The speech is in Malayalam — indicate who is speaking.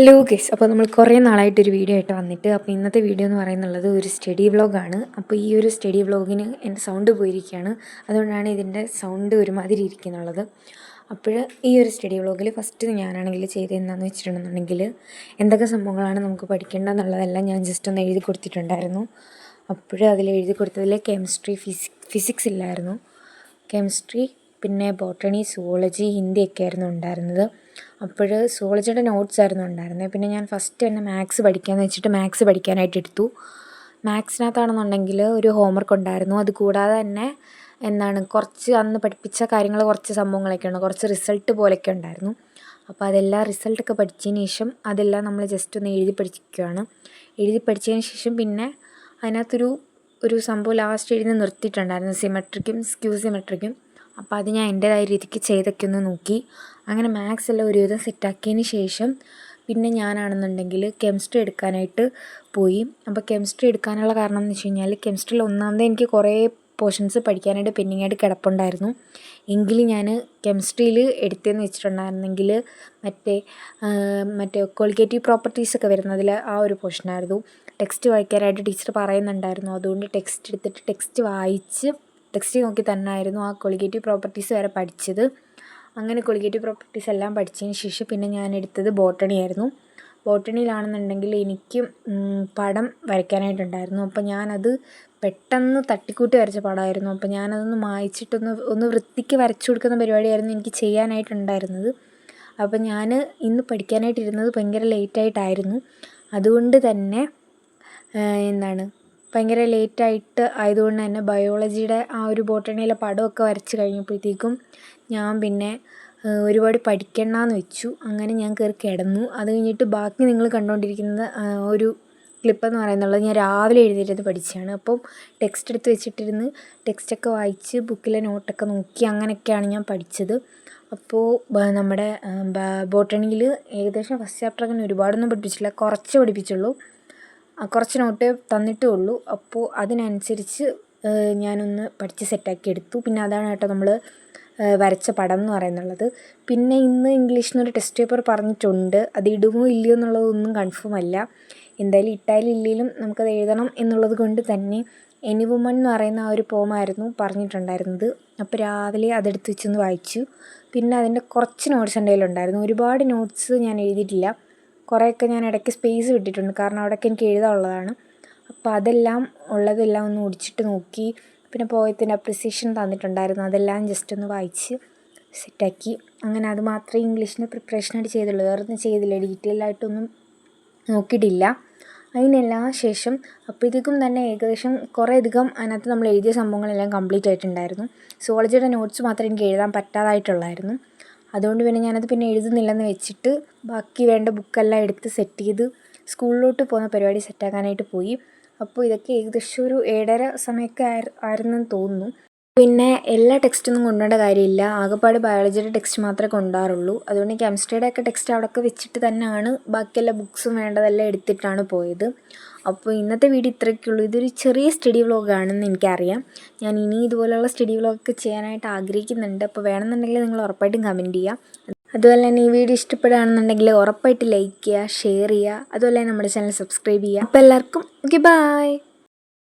Speaker 1: ഹലോ ഗൈസ്, അപ്പോൾ നമ്മൾ കുറേ നാളായിട്ടൊരു വീഡിയോ ആയിട്ട് വന്നിട്ട് അപ്പോൾ ഇന്നത്തെ വീഡിയോ എന്ന് പറയുന്നുള്ളത് ഒരു സ്റ്റഡി വ്ളോഗാണ്. അപ്പോൾ ഈ ഒരു സ്റ്റഡി വ്ളോഗിന് എൻ്റെ സൗണ്ട് പോയിരിക്കുകയാണ്, അതുകൊണ്ടാണ് ഇതിൻ്റെ സൗണ്ട് ഒരുമാതിരി ഇരിക്കുന്നുള്ളത്. അപ്പോൾ ഈ ഒരു സ്റ്റഡി വ്ളോഗിൽ ഫസ്റ്റ് ഞാനാണെങ്കിൽ ചെയ്തതെന്താണെന്ന് വെച്ചിട്ടുണ്ടെന്നുണ്ടെങ്കിൽ എന്തൊക്കെ സംഭവങ്ങളാണ് നമുക്ക് പഠിക്കേണ്ടതെന്നുള്ളതെല്ലാം ഞാൻ ജസ്റ്റ് ഒന്ന് എഴുതി കൊടുത്തിട്ടുണ്ടായിരുന്നു. അപ്പോൾ അതിൽ എഴുതി കൊടുത്തതിൽ കെമിസ്ട്രി, ഫിസിക്സ് ഇല്ലായിരുന്നു. കെമിസ്ട്രി, പിന്നെ ബോട്ടണി, സുവോളജി, ഹിന്ദിയൊക്കെ ആയിരുന്നു ഉണ്ടായിരുന്നത്. അപ്പോൾ സുവോളജിയുടെ നോട്ട്സ് ആയിരുന്നു ഉണ്ടായിരുന്നത്. പിന്നെ ഞാൻ ഫസ്റ്റ് തന്നെ മാത്സ് പഠിക്കാമെന്ന് വെച്ചിട്ട് മാത്സ് പഠിക്കാനായിട്ട് എടുത്തു. മാത്സിനകത്താണെന്നുണ്ടെങ്കിൽ ഒരു ഹോംവർക്ക് ഉണ്ടായിരുന്നു. അതുകൂടാതെ തന്നെ കുറച്ച് അന്ന് പഠിപ്പിച്ച കാര്യങ്ങൾ, കുറച്ച് സംഭവങ്ങളൊക്കെ ഉണ്ട്, കുറച്ച് റിസൾട്ട് പോലെയൊക്കെ ഉണ്ടായിരുന്നു. അപ്പോൾ അതെല്ലാം റിസൾട്ടൊക്കെ പഠിച്ചതിന് ശേഷം അതെല്ലാം നമ്മൾ ജസ്റ്റ് ഒന്ന് എഴുതി പഠിക്കുകയാണ്. എഴുതി പഠിച്ചതിന് ശേഷം പിന്നെ അതിനകത്തൊരു സംഭവം ലാസ്റ്റ് എഴുതി നിർത്തിയിട്ടുണ്ടായിരുന്നു, സിമെട്രിക്കും സ്ക്യൂ സിമെട്രിക്കും. അപ്പോൾ അത് ഞാൻ എൻ്റേതായ രീതിക്ക് ചെയ്തൊക്കെ ഒന്ന് നോക്കി. അങ്ങനെ മാത്സ് എല്ലാം ഒരുവിധം സെറ്റാക്കിയതിന് ശേഷം പിന്നെ ഞാനാണെന്നുണ്ടെങ്കിൽ കെമിസ്ട്രി എടുക്കാനായിട്ട് പോയി. അപ്പോൾ കെമിസ്ട്രി എടുക്കാനുള്ള കാരണം എന്ന് വെച്ച് കഴിഞ്ഞാൽ കെമിസ്ട്രിയിൽ ഒന്നാമത് എനിക്ക് കുറേ പോർഷൻസ് പഠിക്കാനായിട്ട് പെൻഡിങ്ങായിട്ട് കിടപ്പുണ്ടായിരുന്നു. എങ്കിലും ഞാൻ കെമിസ്ട്രിയിൽ എടുത്തതെന്ന് വെച്ചിട്ടുണ്ടായിരുന്നെങ്കിൽ മറ്റേ കോളിഗേറ്റീവ് പ്രോപ്പർട്ടീസൊക്കെ വരുന്നതിൽ ആ ഒരു പോർഷനായിരുന്നു. ടെക്സ്റ്റ് വായിക്കാനായിട്ട് ടീച്ചർ പറയുന്നുണ്ടായിരുന്നു. അതുകൊണ്ട് ടെക്സ്റ്റ് എടുത്തിട്ട് ടെക്സ്റ്റ് നോക്കി തന്നെയായിരുന്നു ആ കോളിഗേറ്റീവ് പ്രോപ്പർട്ടീസ് വരെ പഠിച്ചത്. അങ്ങനെ കോളിഗേറ്റീവ് പ്രോപ്പർട്ടീസ് എല്ലാം പഠിച്ചതിന് ശേഷം പിന്നെ ഞാൻ എടുത്തത് ബോട്ടണി ആയിരുന്നു. ബോട്ടണിയിലാണെന്നുണ്ടെങ്കിൽ എനിക്ക് പടം വരയ്ക്കാനായിട്ടുണ്ടായിരുന്നു. അപ്പോൾ ഞാനത് പെട്ടെന്ന് തട്ടിക്കൂട്ടി വരച്ച പടമായിരുന്നു. അപ്പോൾ ഞാനതൊന്ന് മായ്ച്ചിട്ടൊന്ന് വൃത്തിക്ക് വരച്ചു കൊടുക്കുന്ന പരിപാടിയായിരുന്നു എനിക്ക് ചെയ്യാനായിട്ടുണ്ടായിരുന്നത്. അപ്പോൾ ഞാൻ ഇന്ന് പഠിക്കാനായിട്ടിരുന്നത് ഭയങ്കര ലേറ്റായിട്ടായിരുന്നു. അതുകൊണ്ട് തന്നെ ഭയങ്കര ലേറ്റായിട്ട് ആയതുകൊണ്ട് തന്നെ ബയോളജിയുടെ ആ ഒരു ബോട്ടണിയിലെ പടമൊക്കെ വരച്ച് കഴിഞ്ഞപ്പോഴത്തേക്കും ഞാൻ പിന്നെ ഒരുപാട് പഠിക്കണ്ടെന്ന് വെച്ചു. അങ്ങനെ ഞാൻ കയറി കിടന്നു. അത് കഴിഞ്ഞിട്ട് ബാക്കി നിങ്ങൾ കണ്ടുകൊണ്ടിരിക്കുന്ന ഒരു ക്ലിപ്പെന്ന് പറയുന്നുള്ളത് ഞാൻ രാവിലെ എഴുതിയിരുന്ന് പഠിച്ചതാണ്. അപ്പം ടെക്സ്റ്റ് എടുത്ത് വെച്ചിട്ടിരുന്ന് ടെക്സ്റ്റൊക്കെ വായിച്ച് ബുക്കിലെ നോട്ടൊക്കെ നോക്കി അങ്ങനെയൊക്കെയാണ് ഞാൻ പഠിച്ചത്. അപ്പോൾ നമ്മുടെ ബോട്ടണിയിൽ ഏകദേശം ഫസ്റ്റ് ചാപ്റ്റർ ഒരുപാടൊന്നും പഠിപ്പിച്ചില്ല, കുറച്ച് പഠിപ്പിച്ചുള്ളൂ. കുറച്ച് നോട്ടേ തന്നിട്ടുള്ളൂ. അപ്പോൾ അതിനനുസരിച്ച് ഞാനൊന്ന് പഠിച്ച് സെറ്റാക്കി എടുത്തു. പിന്നെ അതാണ് കേട്ടോ നമ്മൾ വരച്ച പടം എന്ന് പറയുന്നുള്ളത്. പിന്നെ ഇന്ന് ഇംഗ്ലീഷിനൊരു ടെസ്റ്റ് പേപ്പർ പറഞ്ഞിട്ടുണ്ട്. അത് ഇടുമോ ഇല്ലയോ എന്നുള്ളതൊന്നും കൺഫേം അല്ല. എന്തായാലും ഇട്ടാലും ഇല്ലെങ്കിലും നമുക്കത് എഴുതണം എന്നുള്ളത് കൊണ്ട് തന്നെ എനി വുമൺ എന്ന് പറയുന്ന ആ ഒരു പോമായിരുന്നു പറഞ്ഞിട്ടുണ്ടായിരുന്നത്. അപ്പോൾ രാവിലെ അതെടുത്ത് വെച്ചൊന്ന് വായിച്ചു. പിന്നെ അതിൻ്റെ കുറച്ച് നോട്ട്സ് എൻ്റെ കയ്യിലുണ്ടായിരുന്നു. ഒരുപാട് നോട്ട്സ് ഞാൻ എഴുതിയിട്ടില്ല. കുറേയൊക്കെ ഞാൻ ഇടയ്ക്ക് സ്പേസ് വിട്ടിട്ടുണ്ട്, കാരണം അവിടെയൊക്കെ എനിക്ക് എഴുതാനുള്ളതാണ്. അപ്പോൾ അതെല്ലാം ഒന്ന് ഓടിച്ചിട്ട് നോക്കി. പിന്നെ പോയതിൻ്റെ അപ്രിസിയേഷൻ തന്നിട്ടുണ്ടായിരുന്നു, അതെല്ലാം ജസ്റ്റ് ഒന്ന് വായിച്ച് സെറ്റാക്കി. അങ്ങനെ അത് മാത്രമേ ഇംഗ്ലീഷിന് പ്രിപ്പറേഷനായിട്ട് ചെയ്തുള്ളൂ, വേറൊന്നും ചെയ്തില്ല, ഡീറ്റെയിൽ ആയിട്ടൊന്നും നോക്കിയിട്ടില്ല. അതിനെല്ലാം ശേഷം അപ്പോഴത്തേക്കും തന്നെ ഏകദേശം കുറേ അധികം അതിനകത്ത് നമ്മൾ എഴുതിയ സംഭവങ്ങളെല്ലാം കംപ്ലീറ്റ് ആയിട്ടുണ്ടായിരുന്നു. സുവോളജിയുടെ നോട്ട്സ് മാത്രമേ എനിക്ക് എഴുതാൻ പറ്റാതായിട്ടുള്ളായിരുന്നു. അതുകൊണ്ട് പിന്നെ ഞാനത് പിന്നെ എഴുതുന്നില്ലെന്ന് വെച്ചിട്ട് ബാക്കി വേണ്ട ബുക്കെല്ലാം എടുത്ത് സെറ്റ് ചെയ്ത് സ്കൂളിലോട്ട് പോകുന്ന പരിപാടി സെറ്റാക്കാനായിട്ട് പോയി. അപ്പോൾ ഇതൊക്കെ ഏകദേശം ഒരു 7:30 സമയമൊക്കെ ആയിരുന്നെന്ന് തോന്നുന്നു. പിന്നെ എല്ലാ ടെക്സ്റ്റൊന്നും കൊണ്ടുപോകേണ്ട കാര്യമില്ല, ആകെപ്പാട് ബയോളജിയുടെ ടെക്സ്റ്റ് മാത്രമേ കൊണ്ടുപോകാറുള്ളൂ. അതുകൊണ്ട് കെമിസ്ട്രിയുടെ ഒക്കെ ടെക്സ്റ്റ് അവിടെയൊക്കെ വെച്ചിട്ട് തന്നെയാണ് ബാക്കിയെല്ലാ ബുക്സും വേണ്ടതെല്ലാം എടുത്തിട്ടാണ് പോയത്. അപ്പോൾ ഇന്നത്തെ വീഡിയോ ഇത്രയൊക്കെയുള്ളൂ. ഇതൊരു ചെറിയ സ്റ്റഡി വ്ളോഗാണെന്ന് എനിക്കറിയാം. ഞാൻ ഇനി ഇതുപോലെയുള്ള സ്റ്റഡി വ്ളോഗൊക്കെ ചെയ്യാനായിട്ട് ആഗ്രഹിക്കുന്നുണ്ട്. അപ്പോൾ വേണമെന്നുണ്ടെങ്കിൽ നിങ്ങൾ ഉറപ്പായിട്ടും കമൻറ്റ് ചെയ്യുക. അതുപോലെ തന്നെ ഈ വീഡിയോ ഇഷ്ടപ്പെടുകയാണെന്നുണ്ടെങ്കിൽ ഉറപ്പായിട്ട് ലൈക്ക് ചെയ്യുക, ഷെയർ ചെയ്യുക. അതുപോലെ തന്നെ നമ്മുടെ ചാനൽ സബ്സ്ക്രൈബ് ചെയ്യുക. അപ്പോൾ എല്ലാവർക്കും ഓക്കെ, ബൈ.